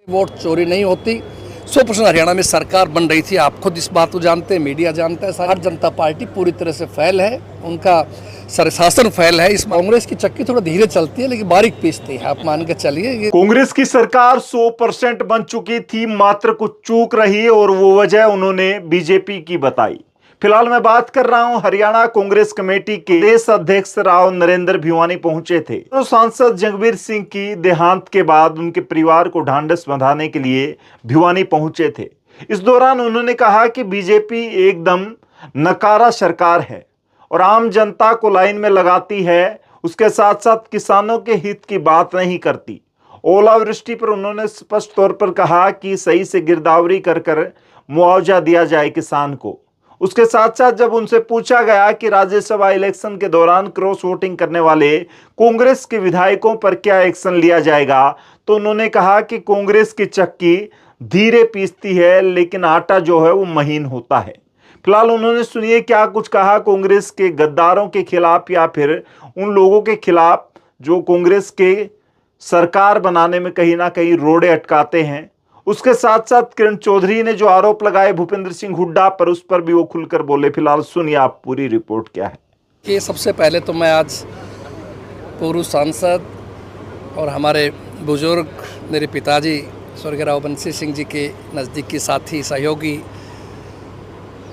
Vote चोरी नहीं होती। 100% हरियाणा में सरकार बन रही थी, आप खुद इस बात को जानते हैं, मीडिया जानता है। भारतीय जनता पार्टी पूरी तरह से फेल है, उनका शासन फेल है। इस कांग्रेस की चक्की थोड़ा धीरे चलती है लेकिन बारीक पीसती है, आप मान के चलिए। कांग्रेस की सरकार 100% बन चुकी थी, मात्र कुछ चूक रही और वो वजह उन्होंने बीजेपी की बताई। फिलहाल मैं बात कर रहा हूं हरियाणा कांग्रेस कमेटी के प्रदेश अध्यक्ष राव नरेंद्र भिवानी पहुंचे थे। तो सांसद जंगबीर सिंह की देहांत के बाद उनके परिवार को ढांढस बंधाने के लिए भिवानी पहुंचे थे। इस दौरान उन्होंने कहा कि बीजेपी एकदम नकारा सरकार है और आम जनता को लाइन में लगाती है, उसके साथ साथ किसानों के हित की बात नहीं करती। ओलावृष्टि पर उन्होंने स्पष्ट तौर पर कहा कि सही से गिरदावरी कर मुआवजा दिया जाए किसान को। उसके साथ साथ जब उनसे पूछा गया कि राज्यसभा इलेक्शन के दौरान क्रॉस वोटिंग करने वाले कांग्रेस के विधायकों पर क्या एक्शन लिया जाएगा, तो उन्होंने कहा कि कांग्रेस की चक्की धीरे पीसती है लेकिन आटा जो है वो महीन होता है। फिलहाल उन्होंने सुनिए क्या कुछ कहा कांग्रेस के गद्दारों के खिलाफ या फिर उन लोगों के खिलाफ जो कांग्रेस के सरकार बनाने में कहीं ना कहीं रोड़े अटकाते हैं। उसके साथ साथ किरण चौधरी ने जो आरोप लगाए भूपेंद्र सिंह हुड्डा पर, उस पर भी वो खुलकर बोले। फिलहाल सुनिए आप पूरी रिपोर्ट क्या है। कि सबसे पहले तो मैं आज पूर्व सांसद और हमारे बुजुर्ग मेरे पिताजी स्वर्गीय राव बंसी सिंह जी के नज़दीकी साथी सहयोगी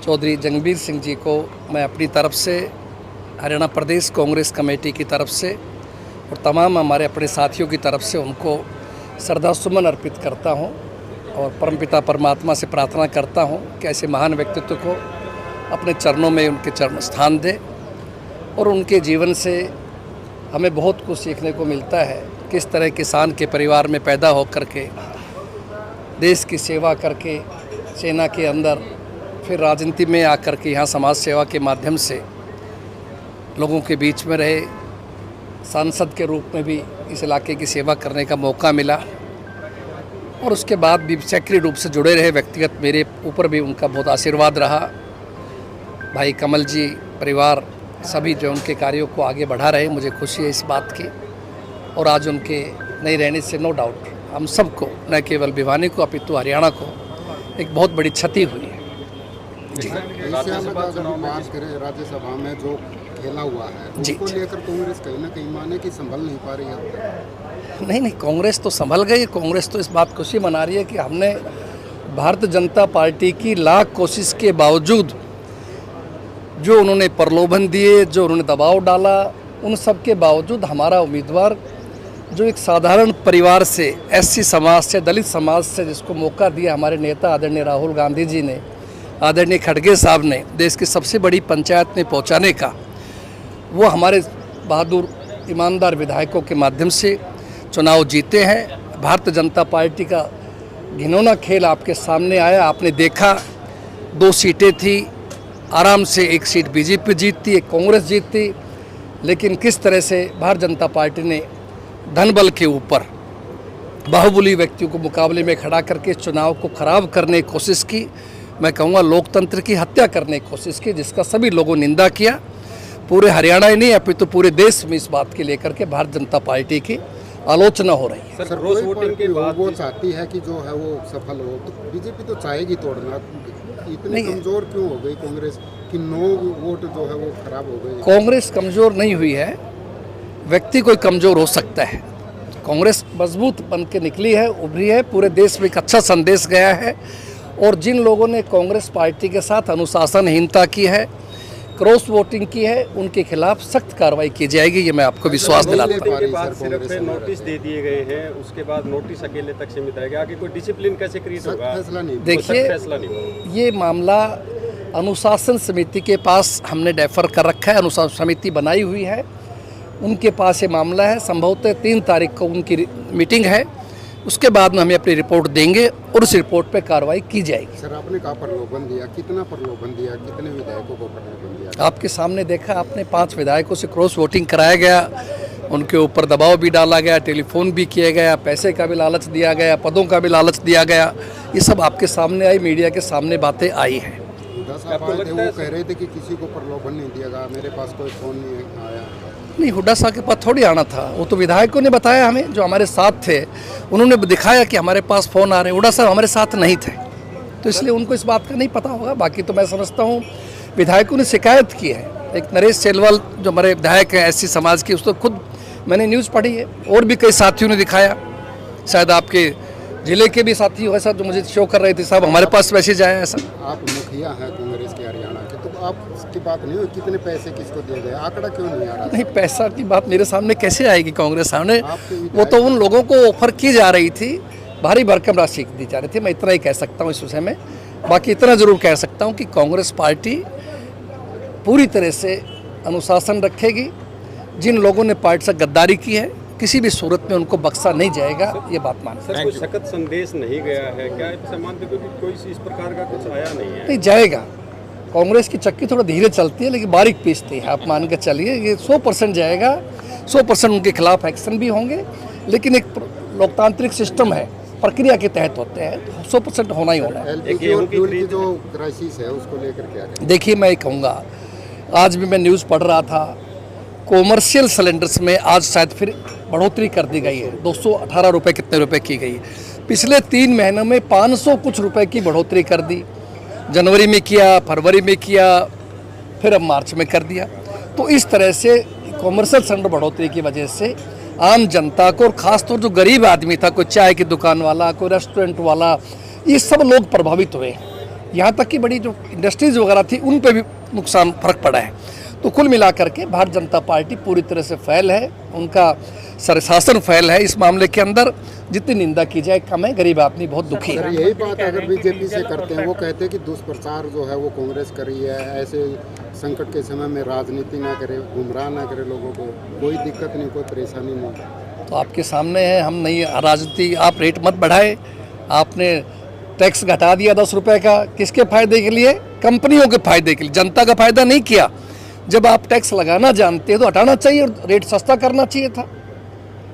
चौधरी जंगबीर सिंह जी को मैं अपनी तरफ से, हरियाणा प्रदेश कांग्रेस कमेटी की तरफ से और तमाम हमारे अपने साथियों की तरफ से उनको श्रद्धासुमन अर्पित करता हूं और परमपिता परमात्मा से प्रार्थना करता हूं कि ऐसे महान व्यक्तित्व को अपने चरणों में उनके चरण स्थान दे। और उनके जीवन से हमें बहुत कुछ सीखने को मिलता है, किस तरह किसान के परिवार में पैदा होकर के देश की सेवा करके सेना के अंदर फिर राजनीति में आकर के यहाँ समाज सेवा के माध्यम से लोगों के बीच में रहे, सांसद के रूप में भी इस इलाके की सेवा करने का मौका मिला और उसके बाद भी सक्रिय रूप से जुड़े रहे। व्यक्तिगत मेरे ऊपर भी उनका बहुत आशीर्वाद रहा। भाई कमल जी, परिवार सभी जो उनके कार्यों को आगे बढ़ा रहे, मुझे खुशी है इस बात की। और आज उनके नहीं रहने से नो डाउट हम सबको, न केवल भिवानी को अपितु हरियाणा को एक बहुत बड़ी क्षति हुई है। राज्यसभा में जो खेला हुआ है उसको लेकर कांग्रेस कहीं ना कहीं माने कि संभल नहीं पा रही है। नहीं, कांग्रेस तो संभल गई। कांग्रेस तो इस बात खुशी मना रही है कि हमने भारतीय जनता पार्टी की लाख कोशिश के बावजूद जो उन्होंने प्रलोभन दिए, जो उन्होंने दबाव डाला, उन सब के बावजूद हमारा उम्मीदवार जो एक साधारण परिवार से, एससी समाज से, दलित समाज से, जिसको मौका दिया हमारे नेता आदरणीय राहुल गांधी जी ने, आदरणीय खड़गे साहब ने देश की सबसे बड़ी पंचायत में पहुंचाने का, वो हमारे बहादुर ईमानदार विधायकों के माध्यम से चुनाव जीते हैं। भारतीय जनता पार्टी का घिनौना खेल आपके सामने आया, आपने देखा। 2 सीटें थी, आराम से एक सीट बीजेपी जीतती, एक कांग्रेस जीतती, लेकिन किस तरह से भारतीय जनता पार्टी ने धनबल के ऊपर बाहुबली व्यक्तियों को मुकाबले में खड़ा करके चुनाव को खराब करने की कोशिश की। मैं कहूँगा लोकतंत्र की हत्या करने की कोशिश की, जिसका सभी लोगों ने निंदा किया। पूरे हरियाणा ही नहीं अपितु पूरे देश में इस बात के लेकर के भारतीय जनता पार्टी की आलोचना हो रही है। सर, क्रॉस वोटिंग के बाद वो चाहती है कि जो है वो सफल हो, तो बीजेपी तो चाहेगी तोड़ना। इतनी कमजोर क्यों हो गई कांग्रेस कि नो वोट जो है वो खराब हो गई? कांग्रेस कमजोर नहीं हुई है, व्यक्ति कोई कमजोर हो सकता है। कांग्रेस मजबूत बन के निकली है, उभरी है, पूरे देश में एक अच्छा संदेश गया है। और जिन लोगों ने कांग्रेस पार्टी के साथ अनुशासनहीनता की है, क्रॉस वोटिंग की है, उनके खिलाफ सख्त कार्रवाई की जाएगी, ये मैं आपको विश्वास दिलाता हूँ। सिर्फ नोटिस दे दिए गए हैं, उसके बाद नोटिस अकेले तक सीमित रहेगा, आगे कोई डिसिप्लिन कैसे क्रिएट होगा? देखिए, ये मामला अनुशासन समिति के पास हमने डेफर कर रखा है, अनुशासन समिति बनाई हुई है, उनके पास ये मामला है। संभवतः 3 तारीख को उनकी मीटिंग है, उसके बाद में हमें अपनी रिपोर्ट देंगे और उस रिपोर्ट पे कार्रवाई की जाएगी। सर, आपने कहा प्रलोभन दिया, कितना प्रलोभन दिया, कितने विधायकों को प्रलोभन दिया? आपके सामने देखा आपने, 5 विधायकों से क्रॉस वोटिंग कराया गया, उनके ऊपर दबाव भी डाला गया, टेलीफोन भी किया गया, पैसे का भी लालच दिया गया, पदों का भी लालच दिया गया। ये सब आपके सामने आई, मीडिया के सामने बातें आई हैं। वो कह रहे थे कि किसी को प्रलोभन नहीं दिया गया, मेरे पास कोई फोन नहीं आया। नहीं, हुड्डा साहब के पास थोड़ी आना था, वो तो विधायकों ने बताया हमें, जो हमारे साथ थे उन्होंने दिखाया कि हमारे पास फ़ोन आ रहे हैं। हुड्डा साहब हमारे साथ नहीं थे, तो इसलिए उनको इस बात का नहीं पता होगा। बाकी तो मैं समझता हूँ विधायकों ने शिकायत की है। एक नरेश सेलवाल जो हमारे विधायक हैं एससी समाज के, उसको खुद मैंने न्यूज़ पढ़ी है, और भी कई साथियों ने दिखाया, शायद आपके जिले के भी साथी हो ऐसा जो मुझे शो कर रहे थे, साहब हमारे पास मैसेज आया ऐसा। आप मुखिया हैं कांग्रेस के हरियाणा के, तो आप की बात नहीं हुई कितने पैसे किसको दिए गए, आंकड़ा क्यों नहीं आ रहा? नहीं, पैसा की बात मेरे सामने कैसे आएगी कांग्रेस सामने? आपके वो तो उन लोगों को ऑफर की जा रही थी, भारी भरकम राशि दी जा रही थी। मैं इतना ही कह सकता हूँ इस विषय में। बाकी इतना ज़रूर कह सकता हूँ कि कांग्रेस पार्टी पूरी तरह से अनुशासन रखेगी। जिन लोगों ने पार्टी से गद्दारी की है किसी भी सूरत में उनको बख्शा नहीं जाएगा, ये बात मान। सर कोई सख्त संदेश नहीं गया है क्या? ऐसा मानते हो कि कोई इस प्रकार का कुछ आया नहीं है? नहीं जाएगा, कांग्रेस की चक्की थोड़ा धीरे चलती है लेकिन बारीक पीसती है, आप मान के चलिए ये 100% जाएगा। 100% उनके खिलाफ एक्शन भी होंगे, लेकिन एक लोकतांत्रिक सिस्टम है, प्रक्रिया के तहत होते हैं, तो 100% होना ही होना है। एलपीजी और फ्यूल की जो क्राइसिस है उसको लेकर क्या करें? देखिए, मैं कहूँगा, आज भी मैं न्यूज़ पढ़ रहा था, कॉमर्शियल सिलेंडर्स में आज शायद फिर बढ़ोतरी कर दी गई है, 218 रुपये कितने रुपए की गई है। पिछले 3 महीनों में 500 कुछ रुपए की बढ़ोतरी कर दी, जनवरी में किया, फरवरी में किया, फिर अब मार्च में कर दिया। तो इस तरह से कॉमर्शियल सिलेंडर बढ़ोतरी की वजह से आम जनता को, और ख़ासतौर जो गरीब आदमी था, कोई चाय की दुकान वाला, कोई रेस्टोरेंट वाला, ये सब लोग प्रभावित हुए। यहाँ तक कि बड़ी जो इंडस्ट्रीज वगैरह थी उन पे भी नुकसान फर्क पड़ा है। तो कुल मिलाकर के भारतीय जनता पार्टी पूरी तरह से फैल है, उनका शासन फैल है। इस मामले के अंदर जितनी निंदा की जाए कम है, गरीब आदमी बहुत दुखी सर है। यही बात अगर बीजेपी से करते हैं, वो कहते हैं कि दुष्प्रचार जो है वो कांग्रेस करी है, ऐसे संकट के समय में राजनीति ना करे, गुमराह ना करे लोगों को, कोई दिक्कत नहीं, कोई परेशानी नहीं। तो आपके सामने है, हम नहीं राजनीति, आप रेट मत बढ़ाए, आपने टैक्स घटा दिया 10 रुपये का, किसके फायदे के लिए? कंपनियों के फायदे के लिए, जनता का फायदा नहीं किया। जब आप टैक्स लगाना जानते हैं तो हटाना चाहिए और रेट सस्ता करना चाहिए था।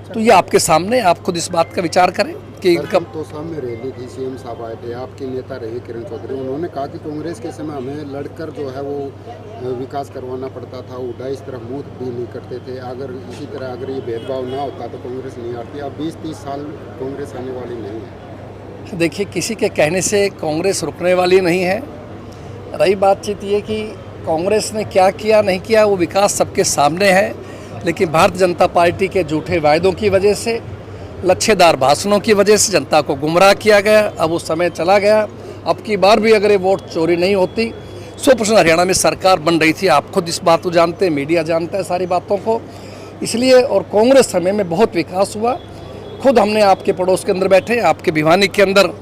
तो ये आपके सामने, आप खुद इस बात का विचार करें कि कब तो सामने रैली थी, सीएम साहब आए थे, आपके नेता रहे किरण चौधरी, उन्होंने कहा कि कांग्रेस के समय हमें लड़कर जो है वो विकास करवाना पड़ता था, हुड्डा इस तरह मुँह भी नहीं करते थे, अगर इसी तरह अगर ये भेदभाव ना होता तो कांग्रेस नहीं आती। अब 20-30 साल कांग्रेस आने वाली नहीं है। देखिए, किसी के कहने से कांग्रेस रुकने वाली नहीं है। रही बातचीत ये कि कांग्रेस ने क्या किया नहीं किया, वो विकास सबके सामने है, लेकिन भारतीय जनता पार्टी के झूठे वायदों की वजह से, लच्छेदार भाषणों की वजह से जनता को गुमराह किया गया। अब वो समय चला गया। अब की बार भी अगर ये वोट चोरी नहीं होती, 100% हरियाणा में सरकार बन रही थी। आप खुद इस बात को जानते हैं, मीडिया जानता है सारी बातों को। इसलिए और कांग्रेस समय में बहुत विकास हुआ। खुद हमने आपके पड़ोस के अंदर बैठे, आपके भिवानी के अंदर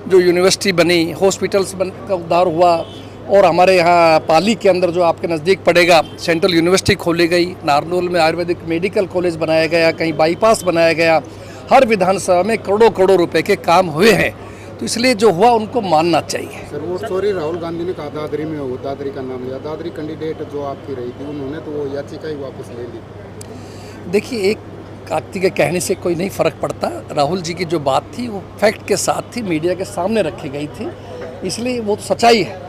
जो यूनिवर्सिटी बनी, हॉस्पिटल्स का उद्धार हुआ, और हमारे यहाँ पाली के अंदर जो आपके नज़दीक पड़ेगा सेंट्रल यूनिवर्सिटी खोली गई, नारनौल में आयुर्वेदिक मेडिकल कॉलेज बनाया गया, कहीं बाईपास बनाया गया। हर विधानसभा में करोड़ों करोड़ों रुपए के काम हुए हैं। तो इसलिए जो हुआ उनको मानना चाहिए। सर वोट चोरी राहुल गांधी ने कहा दादरी में हो, दादरी का नाम लिया, दादरी कैंडिडेट जो आपकी रही थी उन्होंने तो वो याचिका ही वापस ले ली। देखिए, एक व्यक्ति के कहने से कोई नहीं फ़र्क पड़ता। राहुल जी की जो बात थी वो फैक्ट के साथ थी, मीडिया के सामने रखी गई थी, इसलिए वो तो सच्चाई है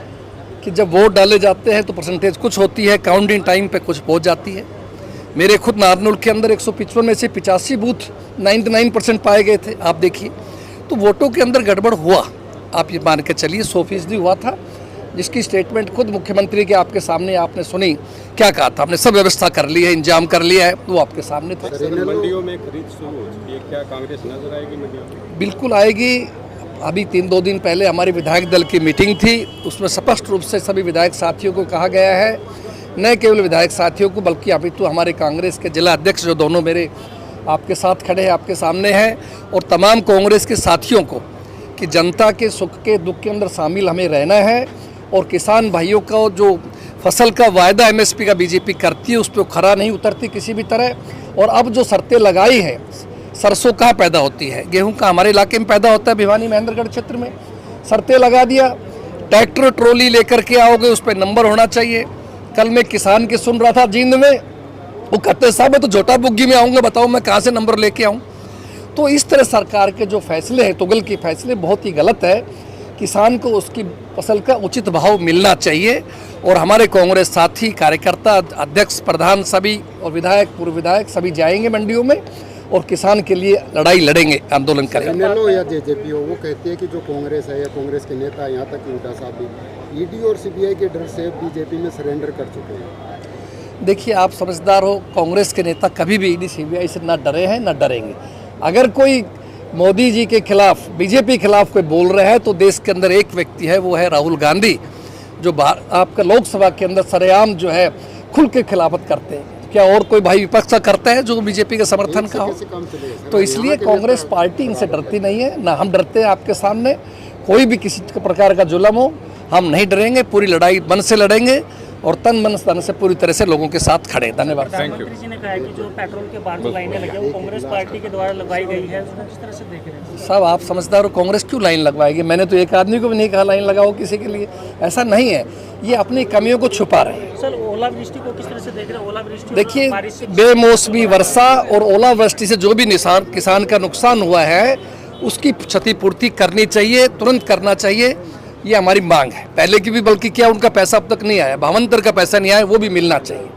कि जब वोट डाले जाते हैं तो परसेंटेज कुछ होती है, काउंटिंग टाइम पे कुछ पहुंच जाती है। मेरे खुद नारनौल के अंदर 155 में से 85 बूथ 99% पाए गए थे। आप देखिए, तो वोटों के अंदर गड़बड़ हुआ, आप ये मान के चलिए 100% हुआ था, जिसकी स्टेटमेंट खुद मुख्यमंत्री के आपके सामने आपने सुनी। क्या कहा था? हमने सब व्यवस्था कर ली है, इंतजाम कर लिया है, वो आपके सामने था। मंडियों में खरीद शुरू हो चुकी है, क्या कांग्रेस नजर आएगी मंडियों में? बिल्कुल आएगी। अभी 3-2 दिन पहले हमारी विधायक दल की मीटिंग थी, उसमें स्पष्ट रूप से सभी विधायक साथियों को कहा गया है, न केवल विधायक साथियों को बल्कि अभी तो हमारे कांग्रेस के जिला अध्यक्ष जो दोनों मेरे आपके साथ खड़े हैं, आपके सामने हैं, और तमाम कांग्रेस के साथियों को कि जनता के सुख के दुख के अंदर शामिल हमें रहना है, और किसान भाइयों का जो फसल का वायदा MSP का बीजेपी करती है उस पर खरा नहीं उतरती किसी भी तरह। और अब जो शर्तें लगाई है, सरसों कहाँ पैदा होती है, गेहूं का हमारे इलाके में पैदा होता है, भिवानी महेंद्रगढ़ क्षेत्र में। शर्तें लगा दिया, ट्रैक्टर ट्रॉली लेकर के आओगे, उस पर नंबर होना चाहिए। कल मैं किसान की सुन रहा था जींद में, वो कहते साहब मैं तो झोटा बुग्गी में आऊँगा, बताओ मैं कहाँ से नंबर लेके आऊँ। तो इस तरह सरकार के जो फैसले हैं, तुगल के फैसले बहुत ही गलत है। किसान को उसकी फसल का उचित भाव मिलना चाहिए। और हमारे कांग्रेस साथी, कार्यकर्ता, अध्यक्ष, प्रधान सभी और विधायक, पूर्व विधायक सभी जाएंगे मंडियों में और किसान के लिए लड़ाई लड़ेंगे, आंदोलन करेंगे। एनएलओ या जेजेपी हो, वो कहती है कि जो कांग्रेस है या कांग्रेस के नेता, यहाँ तक कि हुड्डा साहब भी ईडी और सीबीआई के डर से बीजेपी में सरेंडर कर चुके हैं। देखिए, आप समझदार हो, कांग्रेस के नेता कभी भी ईडी सीबीआई से ना डरे हैं ना डरेंगे। अगर कोई मोदी जी के खिलाफ, बीजेपी के खिलाफ कोई बोल रहा है तो देश के अंदर एक व्यक्ति है, वो है राहुल गांधी, जो आपका लोकसभा के अंदर सरेआम जो है खुल के खिलाफत करते हैं। क्या और कोई भाई विपक्ष का करता है जो बीजेपी के समर्थन का हो? तो इसलिए कांग्रेस पार्टी इनसे डरती नहीं है, ना हम डरते हैं। आपके सामने कोई भी किसी प्रकार का जुल्म हो, हम नहीं डरेंगे, पूरी लड़ाई मन से लड़ेंगे और तन मन धन से पूरी तरह से लोगों के साथ खड़े। धन्यवाद। प्रधानमंत्री जी ने कहा है कि जो पेट्रोल के बाहर जो लाइनें लगी वो कांग्रेस पार्टी के द्वारा लगवाई गई है, उसको किस तरह से देख रहे हैं? साहब, आप समझदार हो, कांग्रेस क्यों लाइन लगवाएगी? मैंने तो एक आदमी को भी नहीं कहा लाइन लगाओ किसी के लिए, ऐसा नहीं है। ये अपनी कमियों को छुपा रहे हैं। सर, ओलावृष्टि को किस तरह से देख रहे हैं? ओलावृष्टि, देखिए, बारिश से बेमौसमी वर्षा और ओलावृष्टि से जो भी किसान का नुकसान हुआ है उसकी क्षतिपूर्ति करनी चाहिए, तुरंत करना चाहिए। ये हमारी मांग है। पहले की भी बल्कि क्या, उनका पैसा अब तक नहीं आया, भावंतर का पैसा नहीं आया, वो भी मिलना चाहिए।